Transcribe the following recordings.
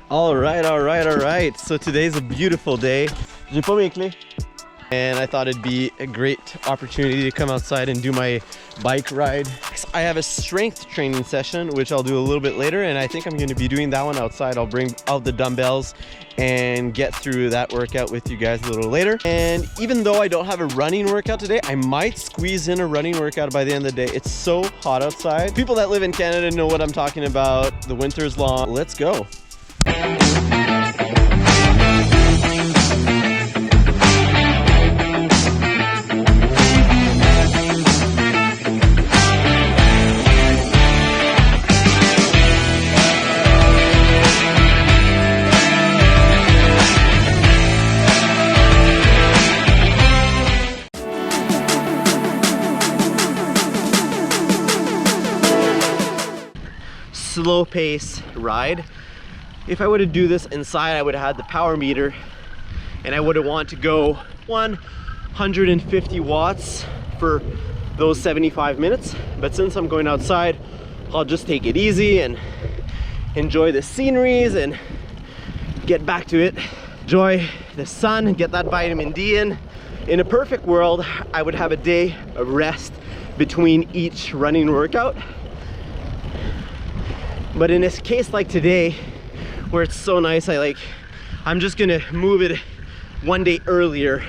All right. So today's a beautiful day. J'ai pas mes clés. And I thought it'd be a great opportunity to come outside and do my bike ride. I have a strength training session, which I'll do a little bit later, and I think I'm going to be doing that one outside. I'll bring out the dumbbells and get through that workout with you guys a little later. And even though I don't have a running workout today, I might squeeze in a running workout by the end of the day. It's so hot outside. People that live in Canada know what I'm talking about. The winter's long. Let's go. Slow pace ride. If I were to do this inside, I would have had the power meter and I would have wanted to go 150 watts for those 75 minutes. But since I'm going outside, I'll just take it easy and enjoy the sceneries and get back to it. Enjoy the sun and get that vitamin D in. In a perfect world, I would have a day of rest between each running workout. But in this case like today, where it's so nice, I'm just gonna move it one day earlier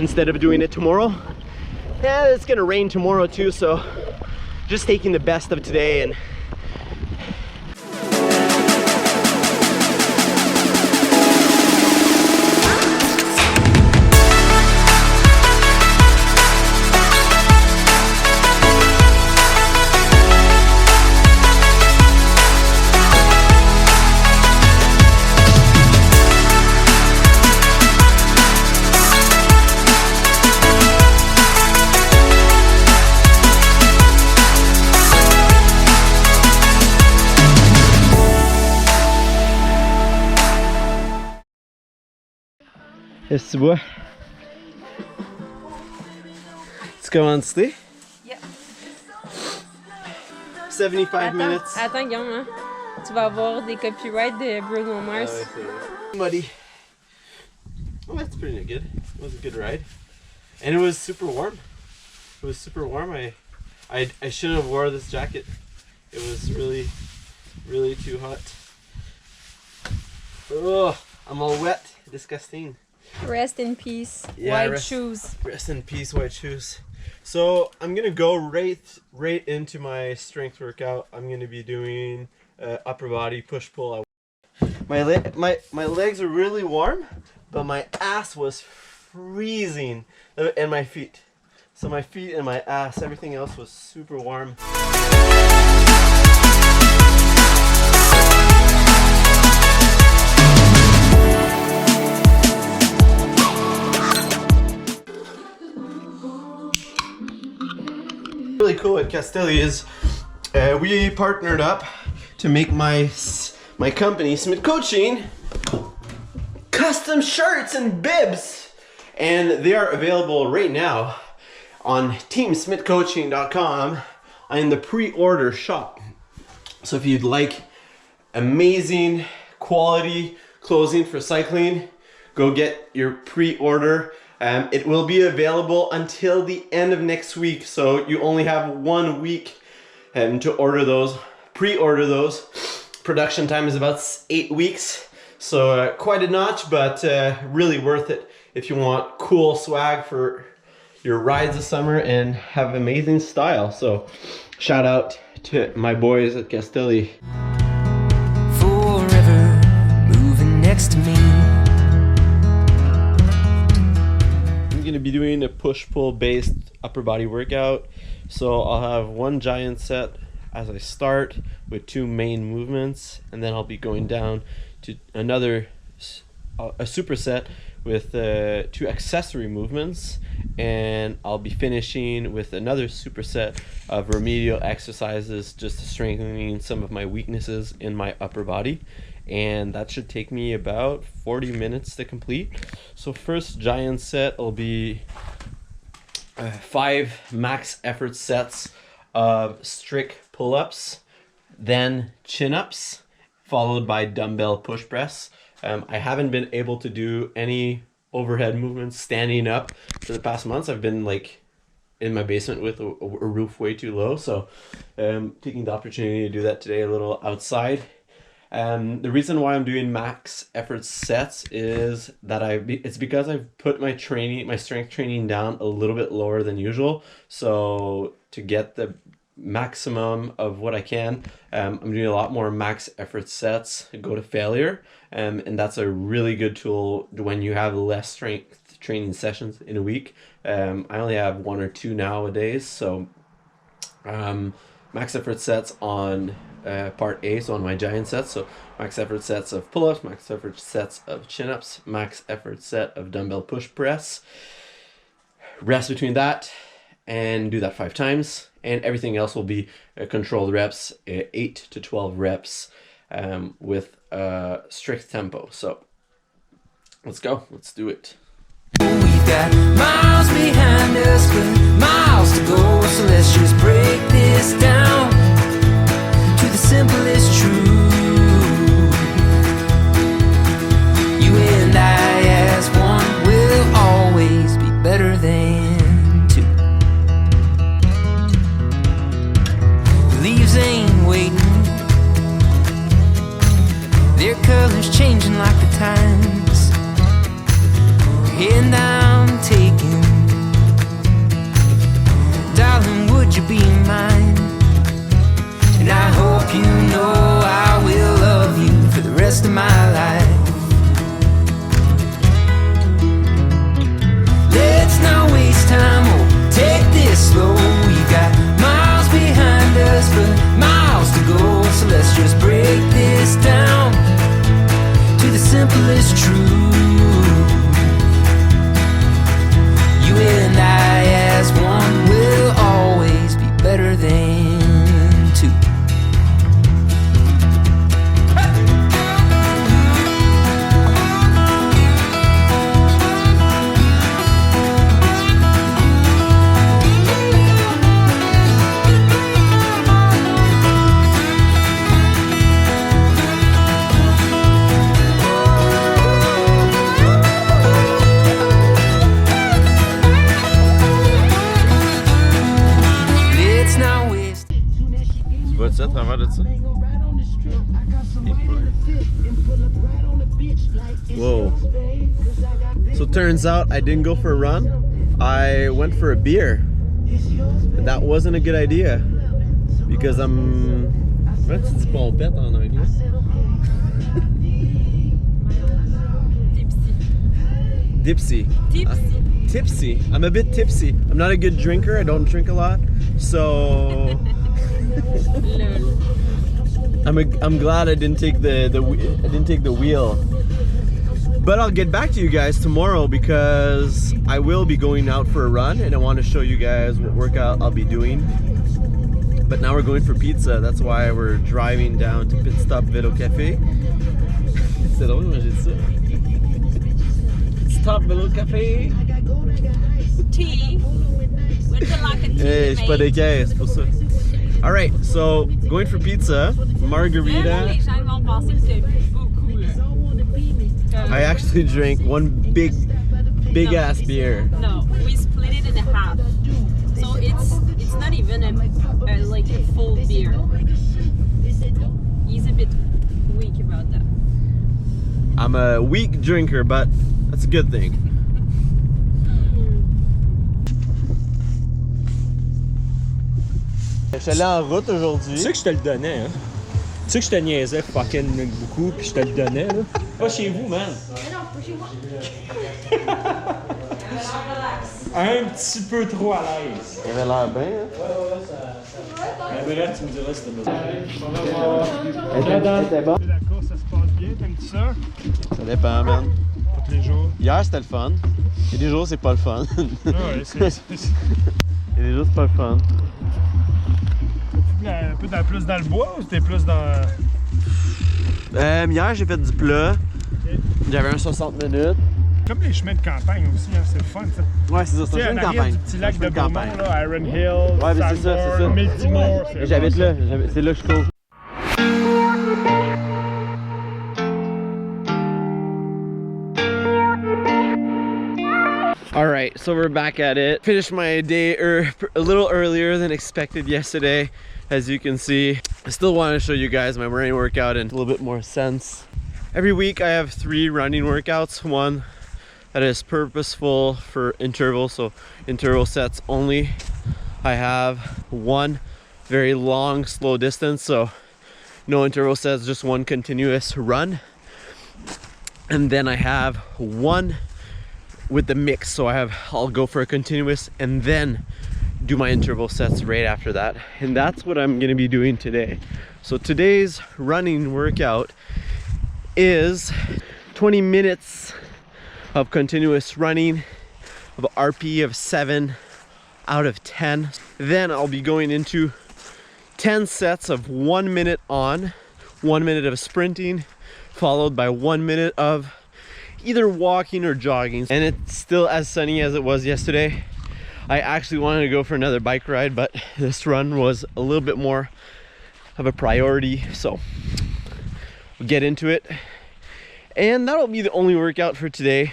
instead of doing it tomorrow. Yeah, it's gonna rain tomorrow too, so just taking the best of today and Est-ce que tu vois? Tu commences? Yep. 75 minutes. Attends, Guillaume, hein? Tu vas avoir des copyrights de Bruno Mars. Ah ouais, muddy. Well, that's pretty good. It was a good ride. And it was super warm. It was super warm. I shouldn't have wore this jacket. It was really, really too hot. Oh, I'm all wet. Disgusting. Rest in peace, Yeah, white shoes. Rest in peace, white shoes. So I'm gonna go right into my strength workout. I'm gonna be doing upper body push pull. My legs are really warm, but my ass was freezing, and my feet. So my feet and my ass, everything else was super warm. Really cool at Castelli is we partnered up to make my company Smith Coaching custom shirts and bibs, and they are available right now on teamsmithcoaching.com in the pre-order shop. So if you'd like amazing quality clothing for cycling, go get your pre-order. It will be available until the end of next week, so you only have 1 week to order those, pre-order those. Production time is about 8 weeks, so quite a notch, but really worth it if you want cool swag for your rides this summer and have amazing style. So shout out to my boys at Castelli. Forever moving next to me. I'm gonna be doing a push-pull based upper body workout, so I'll have one giant set as I start with 2 main movements, and then I'll be going down to another a superset with 2 accessory movements, and I'll be finishing with another superset of remedial exercises, just strengthening some of my weaknesses in my upper body. And that should take me about 40 minutes to complete. So first giant set will be 5 max effort sets of strict pull-ups, then chin-ups, followed by dumbbell push press. I haven't been able to do any overhead movements standing up for the past months. I've been like in my basement with a roof way too low, so taking the opportunity to do that today a little outside. The reason why I'm doing max effort sets is that it's because I've put my strength training down a little bit lower than usual. So to get the maximum of what I can, I'm doing a lot more max effort sets, go to failure, and that's a really good tool when you have less strength training sessions in a week. I only have 1 or 2 nowadays, so max effort sets on part A, so on my giant sets, so max effort sets of pull-ups, max effort sets of chin-ups, max effort set of dumbbell push press, rest between that, and do that 5 times, and everything else will be controlled reps, 8 to 12 reps with strict tempo. So let's go, let's do it. We've got miles behind us, but miles to go. So let's just break this down to the simplest truth. You and I as one will always be better than 2. The leaves ain't waiting, their colors changing like the times. And I'm taking, darling, would you be mine? And I hope you know I will love you for the rest of my life. Let's not waste time, oh, take this slow. We got miles behind us, but miles to go. So let's just break this down to the simplest truth. You and I as one will always be better than 2. Ça, à travers de ça. Whoa. So turns out I didn't go for a run. I went for a beer. And that wasn't a good idea. Because I'm... Ouais, tu dis pompette en anglais. Dipsy. Tipsy. Tipsy. I'm a bit tipsy. I'm not a good drinker. I don't drink a lot. So... I'm glad I didn't take the wheel. But I'll get back to you guys tomorrow because I will be going out for a run and I want to show you guys what workout I'll be doing. But now we're going for pizza. That's why we're driving down to Pit Stop Vélo Café. C'est drôle de manger ça. Pit Stop Vélo Café. Tea. With the like a tea. Hey, je suis pas d'équerre, c'est pour ça. Alright, so going for pizza, margarita. I actually drank one big ass beer. No, we split it in half. So it's not even like a full beer. He's a bit weak about that. I'm a weak drinker, but that's a good thing. Je suis allé en route aujourd'hui. Tu sais que je te le donnais, hein? Tu sais que je te niaisais fucking beaucoup puis je te le donnais, là? Pas chez vous, man. Non, pas chez moi. Un petit peu trop à l'aise. Il avait l'air bien, hein? Mais bref, tu me diras si t'as besoin. C'était bon? La course, ça se passe bien, t'aimes-tu ça? Ça dépend, man. Pas tous les jours. Hier, c'était le fun. Il y a des jours, c'est pas le fun. Ah ouais, c'est... Il y a des jours, c'est pas le fun. Un peu plus dans le bois ou t'es plus dans... Hier, j'ai fait du plat. Okay. J'avais un 60 minutes. Comme les chemins de campagne aussi, hein, c'est le fun, ça. Ouais, c'est ça, c'est un chemin de campagne. Du petit lac de Beaumont, campagne. là, Iron Hill, ouais, mais c'est ça, c'est ça. Miltimore. J'habite là, c'est là que je cours. All right, so we're back at it. Finished my day a little earlier than expected yesterday. As you can see, I still want to show you guys my morning workout in a little bit more sense. Every week I have 3 running workouts. One that is purposeful for intervals, so interval sets only. I have one very long, slow distance, so no interval sets, just one continuous run. And then I have one with the mix, so I'll go for a continuous and then do my interval sets right after that. And that's what I'm gonna be doing today. So today's running workout is 20 minutes of continuous running of an RP of 7 out of 10. Then I'll be going into 10 sets of 1 minute on, 1 minute of sprinting, followed by 1 minute of either walking or jogging. And it's still as sunny as it was yesterday. I actually wanted to go for another bike ride, but this run was a little bit more of a priority, so we'll get into it. And that'll be the only workout for today.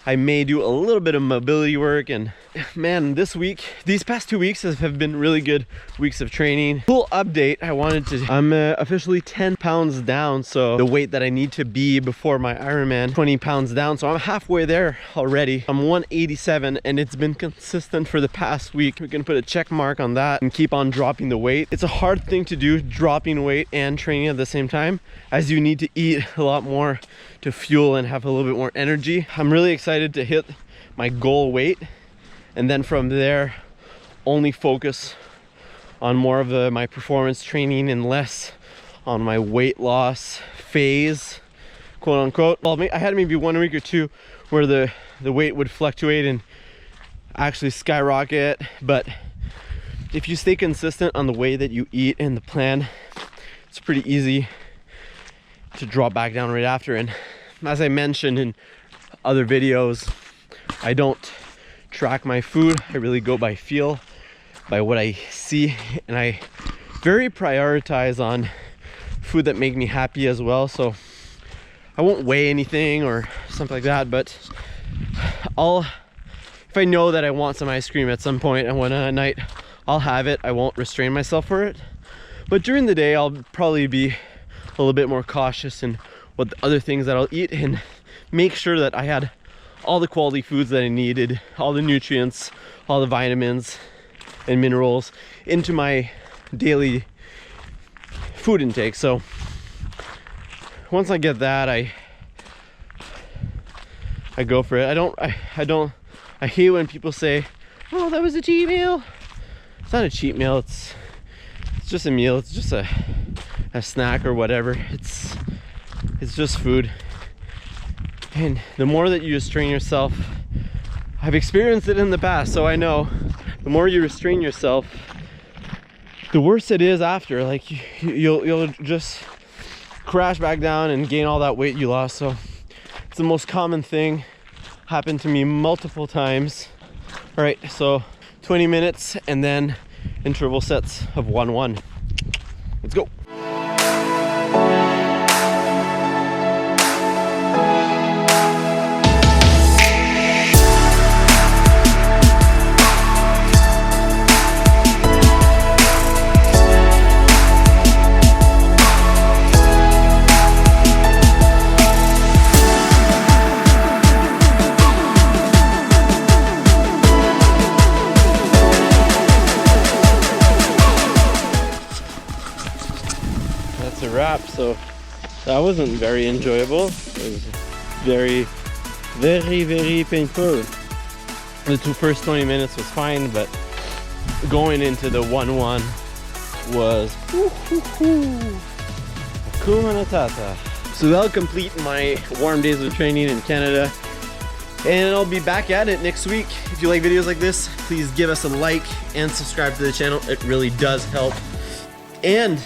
I may do a little bit of mobility work, and man, these past 2 weeks have been really good weeks of training. Full update, I'm officially 10 pounds down, so the weight that I need to be before my Ironman, 20 pounds down, so I'm halfway there already. I'm 187 and it's been consistent for the past week. We can put a check mark on that and keep on dropping the weight. It's a hard thing to do, dropping weight and training at the same time, as you need to eat a lot more to fuel and have a little bit more energy. I'm really excited to hit my goal weight, and then from there only focus on more of my performance training and less on my weight loss phase, quote unquote. Well, I had maybe 1 week or 2 where the weight would fluctuate and actually skyrocket, but if you stay consistent on the way that you eat and the plan, it's pretty easy to drop back down right after. And as I mentioned in other videos, I don't track my food. I really go by feel, by what I see, and I very prioritize on food that make me happy as well. So I won't weigh anything or something like that, but if I know that I want some ice cream at some point and one night, I'll have it. I won't restrain myself for it, but during the day I'll probably be a little bit more cautious in what the other things that I'll eat, and make sure that I had all the quality foods that I needed, all the nutrients, all the vitamins and minerals into my daily food intake. So once I get that, I go for it. I hate when people say, oh, that was a cheat meal. It's not a cheat meal, it's just a meal. It's just a snack or whatever. It's just food. And the more that you restrain yourself, I've experienced it in the past, so I know the more you restrain yourself, the worse it is after. Like you'll just crash back down and gain all that weight you lost. So it's the most common thing, happened to me multiple times. All right, so 20 minutes and then interval sets of 1-1. Let's go. A wrap. So that wasn't very enjoyable. It was very painful. The first 20 minutes was fine, but going into the 1-1 was Hakuna Matata. So that'll complete my warm days of training in Canada, and I'll be back at it next week. If you like videos like this, please give us a like and subscribe to the channel. It really does help. And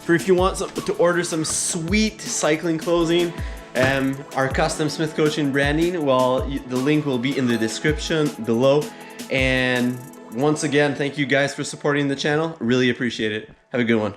if you want to order some sweet cycling clothing, our custom Smith Coaching branding, well, the link will be in the description below. And once again, thank you guys for supporting the channel. Really appreciate it. Have a good one.